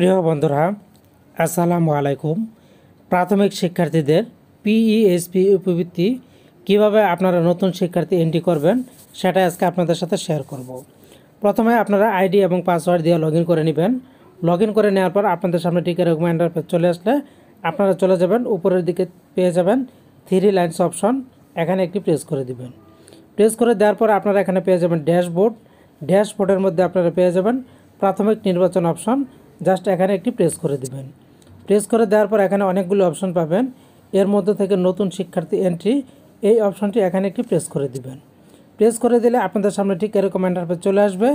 প্রিয় বন্ধুরা, আসসালামু আলাইকুম। প্রাথমিক শিক্ষার্থীদের পিইএসপি উপবৃত্তি কীভাবে আপনারা নতুন শিক্ষার্থী এন্ট্রি করবেন সেটা আজকে আপনাদের সাথে শেয়ার করব। প্রথমে আপনারা আইডি এবং পাসওয়ার্ড দিয়ে লগ ইন করে নেবেন। লগ ইন করে নেওয়ার পর আপনাদের সামনে ঠিক এরকম ইন্টারফেস চলে আসলে আপনারা চলে যাবেন, উপরের দিকে পেয়ে যাবেন 3 লাইনস অপশন, এখানে একটি প্রেস করে দিবেন। প্রেস করে দেওয়ার পর আপনারা এখানে পেয়ে যাবেন ড্যাশবোর্ড। ড্যাশবোর্ডের মধ্যে আপনারা পেয়ে যাবেন প্রাথমিক নির্বাচন অপশন, জাস্ট এখানে একটি প্রেস করে দিবেন। প্রেস করে দেওয়ার পর এখানে অনেকগুলো অপশন পাবেন, এর মধ্যে থেকে নতুন শিক্ষার্থী এন্ট্রি এই অপশনটি এখানে একটি প্রেস করে দিবেন। প্রেস করে দিলে আপনাদের সামনে ঠিক এরকম ইন্টারফেস চলে আসবে।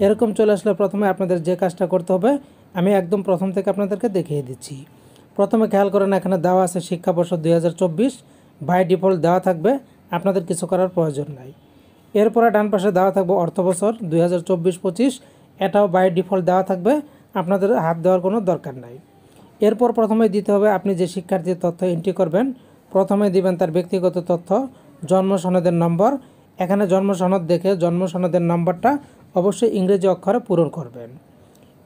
এরকম চলে আসলে প্রথমে আপনাদের যে কাজটা করতে হবে আমি একদম প্রথম থেকে আপনাদেরকে দেখিয়ে দিচ্ছি। প্রথমে খেয়াল করেন এখানে দেওয়া আছে শিক্ষাবর্ষ 2024, বাই ডিফল্ট দেওয়া থাকবে, আপনাদের কিছু করার প্রয়োজন নাই। এরপরে ডান পাশে দেওয়া থাকবে অর্থবছর 2024-25, এটাও বাই ডিফল্ট দেওয়া থাকবে, আপনাদের হাত দেওয়ার কোনো দরকার নাই। এরপর প্রথমে দিতে হবে আপনি যে শিক্ষার্থীর তথ্য এন্ট্রি করবেন, প্রথমে দিবেন তার ব্যক্তিগত তথ্য, জন্ম সনদের নম্বর। এখানে জন্ম সনদ দেখে জন্ম সনদের নম্বরটা অবশ্যই ইংরেজি অক্ষরে পূরণ করবেন।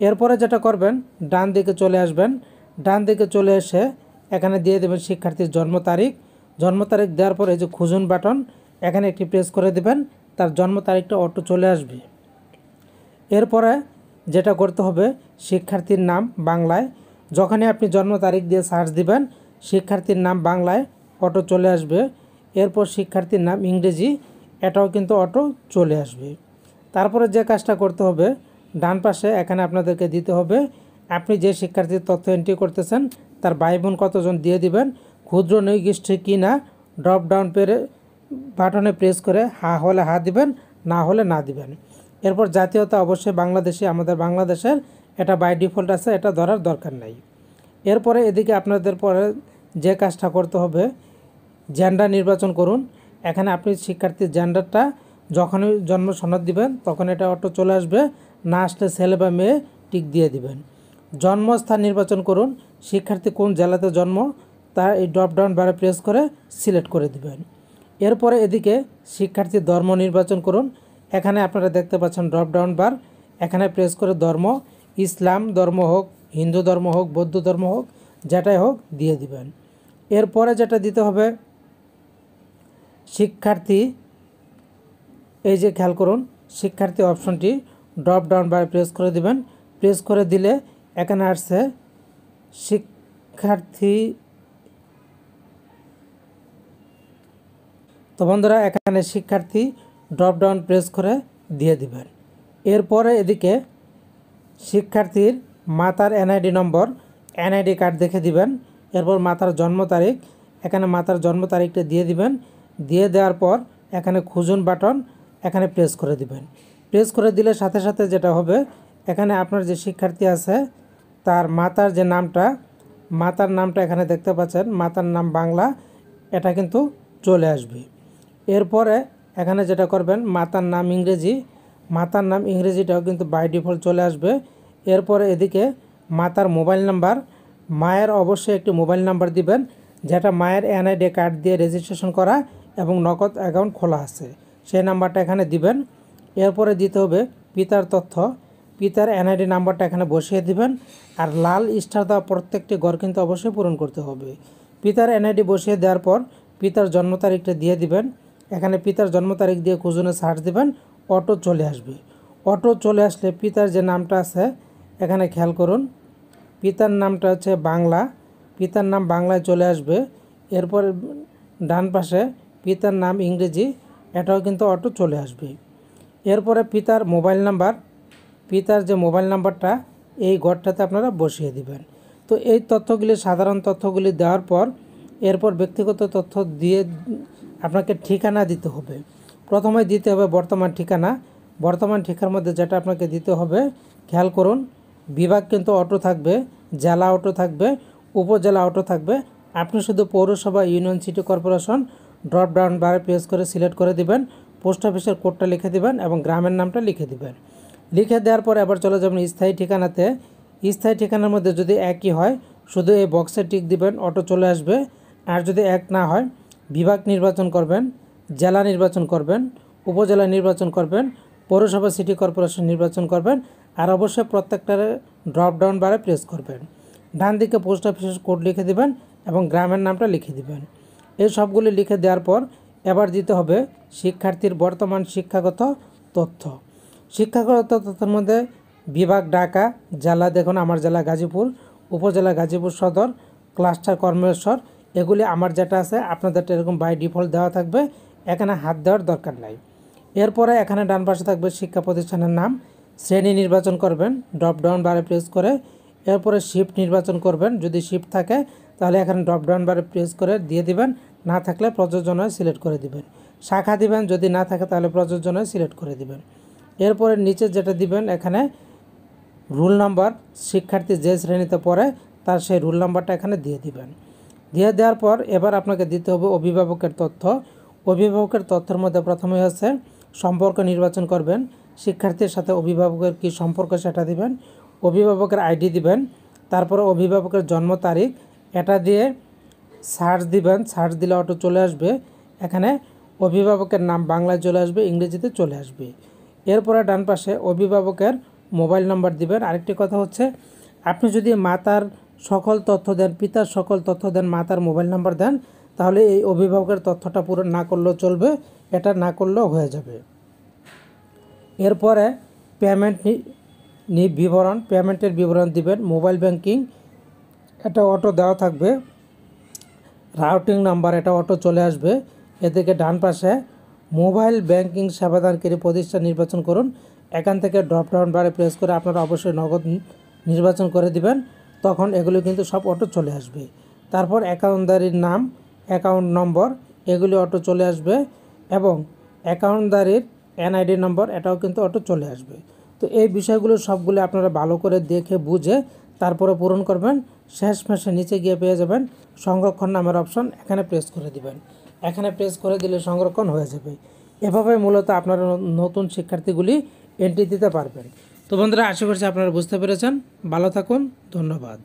এরপরে যেটা করবেন, ডান দিকে চলে আসবেন। ডান দিকে চলে এসে এখানে দিয়ে দেবেন শিক্ষার্থীর জন্ম তারিখ। জন্ম তারিখ দেওয়ার পর এই যে খুঁজুন বাটন, এখানে একটি প্রেস করে দেবেন, তার জন্ম তারিখটা অটো চলে আসবে। এরপরে যেটা করতে হবে, শিক্ষার্থীর নাম বাংলায়, যখনই আপনি জন্ম তারিখ দিয়ে সার্চ দিবেন শিক্ষার্থীর নাম বাংলায় অটো চলে আসবে। এরপর শিক্ষার্থীর নাম ইংরেজি, এটাও কিন্তু অটো চলে আসবে। তারপরে যে কাজটা করতে হবে, ডান পাশে এখানে আপনাদেরকে দিতে হবে আপনি যে শিক্ষার্থীর তথ্য এন্ট্রি করতেছেন তার ভাই বোন কতজন দিয়ে দিবেন। ক্ষুদ্র নৈগোষ্ঠী কি না ড্রপ ডাউন বাটনে প্রেস করে হা হলে হা দিবেন, না হলে না দিবেন। এরপর জাতীয়তা অবশ্যই বাংলাদেশি, আমাদের বাংলাদেশের, এটা বাই ডিফল্ট আছে, এটা ধরার দরকার নাই। এরপরে এদিকে আপনাদের পরে যে কাজটা করতে হবে, জেন্ডার নির্বাচন করুন। এখানে আপনি শিক্ষার্থীর জেন্ডারটা যখনই জন্ম সনদ দিবেন তখন এটা অটো চলে আসবে, না আসলে ছেলে বা মেয়ে টিক দিয়ে দিবেন। জন্মস্থান নির্বাচন করুন, শিক্ষার্থী কোন জেলাতে জন্ম তা এই ড্রপ ডাউন বারে প্রেস করে সিলেক্ট করে দিবেন। এরপরে এদিকে শিক্ষার্থীর ধর্ম নির্বাচন করুন। এখানে আপনারা দেখতে পাচ্ছেন ড্রপ ডাউন বার, এখানে প্রেস করে ধর্ম, ইসলাম ধর্ম হোক, হিন্দু ধর্ম হোক, বৌদ্ধ ধর্ম হোক, যেটাই হোক দিয়ে দিবেন। এরপরে যেটা দিতে হবে, শিক্ষার্থী, এই যে খেয়াল করুন শিক্ষার্থী অপশনটি ড্রপ ডাউন বারে প্রেস করে দিবেন। প্রেস করে দিলে এখানে আসছে শিক্ষার্থী। তো বন্ধুরা, এখানে শিক্ষার্থী ড্রপ ডাউন প্রেস করে দিয়ে দিবেন। এরপরে এদিকে শিক্ষার্থীর মাতার এনআইডি নম্বর, এনআইডি কার্ড দেখে দিবেন। এরপর মাতার জন্ম তারিখ, এখানে মাতার জন্ম তারিখটা দিয়ে দিবেন। দিয়ে দেওয়ার পর এখানে খুঁজুন বাটন, এখানে প্রেস করে দিবেন। প্রেস করে দিলে সাথে সাথে যেটা হবে, এখানে আপনার যে শিক্ষার্থী আছে তার মাতার যে নামটা, মাতার নামটা এখানে দেখতে পাচ্ছেন, মাতার নাম বাংলা, এটা কিন্তু চলে আসবে। এরপরে এখানে যেটা করবেন, মাতার নাম ইংরেজি, মাতার নাম ইংরেজিটাও কিন্তু বাই ডিফল্ট চলে আসবে। এরপরে এদিকে মাতার মোবাইল নাম্বার, মায়ের অবশ্যই একটি মোবাইল নাম্বার দিবেন যেটা মায়ের এনআইডি কার্ড দিয়ে রেজিস্ট্রেশন করা এবং নগদ অ্যাকাউন্ট খোলা আছে, সেই নাম্বারটা এখানে দিবেন। এরপরে দিতে হবে পিতার তথ্য, পিতার এনআইডি নাম্বারটা এখানে বসিয়ে দিবেন। আর লাল স্টার দেওয়া প্রত্যেকটি ঘর কিন্তু অবশ্যই পূরণ করতে হবে। পিতার এনআইডি বসিয়ে দেওয়ার পর পিতার জন্ম তারিখটা দিয়ে দিবেন। এখানে পিতার জন্ম তারিখ দিয়ে খুঁজুনে সার্চ দিবেন, অটো চলে আসবে। অটো চলে আসলে পিতার যে নামটা আছে এখানে খেয়াল করুন, পিতার নামটা হচ্ছে বাংলা, পিতার নাম বাংলায় চলে আসবে। এরপর ডান পাশে পিতার নাম ইংরেজি, এটাও কিন্তু অটো চলে আসবে। এরপরে পিতার মোবাইল নাম্বার, পিতার যে মোবাইল নাম্বারটা এই ঘরটাতে আপনারা বসিয়ে দিবেন। তো এই তথ্যগুলি, সাধারণ তথ্যগুলি দেওয়ার পর এরপর ব্যক্তিগত তথ্য দিয়ে আপনাকে ঠিকানা দিতে হবে। প্রথমে দিতে হবে বর্তমান ঠিকানা। বর্তমান ঠিকানার মধ্যে যেটা আপনাকে দিতে হবে, খেয়াল করুন বিভাগ কিন্তু অটো থাকবে, জেলা অটো থাকবে, উপজেলা অটো থাকবে। আপনি শুধু পৌরসভা, union, city corporation drop down বারে প্রেস করে সিলেক্ট করে দিবেন। পোস্ট অফিসের কোডটা লিখে দিবেন এবং গ্রামের নামটা লিখে দিবেন। লিখে দেওয়ার পর এবার চলে যাবেন স্থায়ী ঠিকানাতে। স্থায়ী ঠিকানার মধ্যে যদি একই হয় শুধু এই বক্সে টিক দিবেন, অটো চলে আসবে। আর যদি এক না হয় বিভাগ নির্বাচন করবেন, জেলা নির্বাচন করবেন, উপজেলা নির্বাচন করবেন, পৌরসভা, সিটি কর্পোরেশন নির্বাচন করবেন। আর অবশ্যই প্রত্যেকটার ড্রপ ডাউন বারে প্রেস করবেন। ডান দিকে পোস্ট অফিসের কোড লিখে দিবেন এবং গ্রামের নামটা লিখে দিবেন। এই সবগুলি লিখে দেওয়ার পর এবার দিতে হবে শিক্ষার্থীর বর্তমান শিক্ষাগত তথ্য। শিক্ষাগত তথ্যের মধ্যে বিভাগ ঢাকা, জেলা দেখুন আমার জেলা গাজীপুর, উপজেলা গাজীপুর সদর, ক্লাস্টার কর্মেশ্বর, এগুলি আমার যেটা আছে আপনাদেরটা এরকম বাই ডিফল্ট দেওয়া থাকবে, এখানে হাত দেওয়ার দরকার নাই। এরপরে এখানে ডান পাশে থাকবে শিক্ষা প্রতিষ্ঠানের নাম, শ্রেণী নির্বাচন করবেন ড্রপ ডাউন বারে প্রেস করে। এরপরে শিফট নির্বাচন করবেন, যদি শিফট থাকে তাহলে এখানে ড্রপ ডাউন বারে প্রেস করে দিয়ে দিবেন, না থাকলে প্রযোজনায় সিলেক্ট করে দিবেন। শাখা দিবেন, যদি না থাকে তাহলে প্রযোজনায় সিলেক্ট করে দিবেন। এরপরে নিচে যেটা দিবেন এখানে রুল নাম্বার, শিক্ষার্থী যে শ্রেণীতে পড়ে তার সেই রুল নাম্বারটা এখানে দিয়ে দিবেন। দিয়ে দেওয়ার পর এবার আপনাকে দিতে হবে অভিভাবকের তথ্য। অভিভাবকের তথ্যের মধ্যে প্রথমে হচ্ছে সম্পর্ক নির্বাচন করবেন, শিক্ষার্থীর সাথে অভিভাবকের কী সম্পর্ক সেটা দিবেন। অভিভাবকের আইডি দিবেন, তারপরে অভিভাবকের জন্ম তারিখ, এটা দিয়ে সার্চ দিবেন। সার্চ দিলে অটো চলে আসবে, এখানে অভিভাবকের নাম বাংলায় চলে আসবে, ইংরেজিতে চলে আসবে। এরপরে ডান পাশে অভিভাবকের মোবাইল নাম্বার দিবেন। আরেকটি কথা হচ্ছে আপনি যদি মাতার সকল তথ্য দেন, পিতার সকল তথ্য দেন, মাতার মোবাইল নাম্বার দেন, তাহলে এই অভিভাবকের তথ্যটা পূরণ না করলেও চলবে, এটা না করলেও হয়ে যাবে। এরপরে পেমেন্ট বিবরণ, পেমেন্টের বিবরণ দিবেন। মোবাইল ব্যাংকিং এটা অটো দেওয়া থাকবে, রাউটিং নাম্বার এটা অটো চলে আসবে। এদিকে ডান পাশে মোবাইল ব্যাংকিং সেবাদানকারী প্রতিষ্ঠান নির্বাচন করুন, এখান থেকে ড্রপ ডাউন বারে প্রেস করে আপনারা অবশ্যই নগদ নির্বাচন করে দিবেন, তখন এগুলো কিন্তু সব অটো চলে আসবে। তারপর অ্যাকাউন্টদারির নাম, অ্যাকাউন্ট নম্বর এগুলি অটো চলে আসবে এবং অ্যাকাউন্টদারির এনআইডি নম্বর এটাও কিন্তু অটো চলে আসবে। তো এই বিষয়গুলো সবগুলো আপনারা ভালো করে দেখে বুঝে তারপরে পূরণ করবেন। শেষ মাসে নিচে গিয়ে পেয়ে যাবেন সংরক্ষণ নামের অপশন, এখানে প্রেস করে দিবেন। এখানে প্রেস করে দিলে সংরক্ষণ হয়ে যাবে। এভাবে মূলত আপনারা নতুন শিক্ষার্থীগুলি এন্ট্রি দিতে পারবেন। তো বন্ধুরা, আশা করছি আপনারা বুঝতে পেরেছেন। ভালো থাকুন, ধন্যবাদ।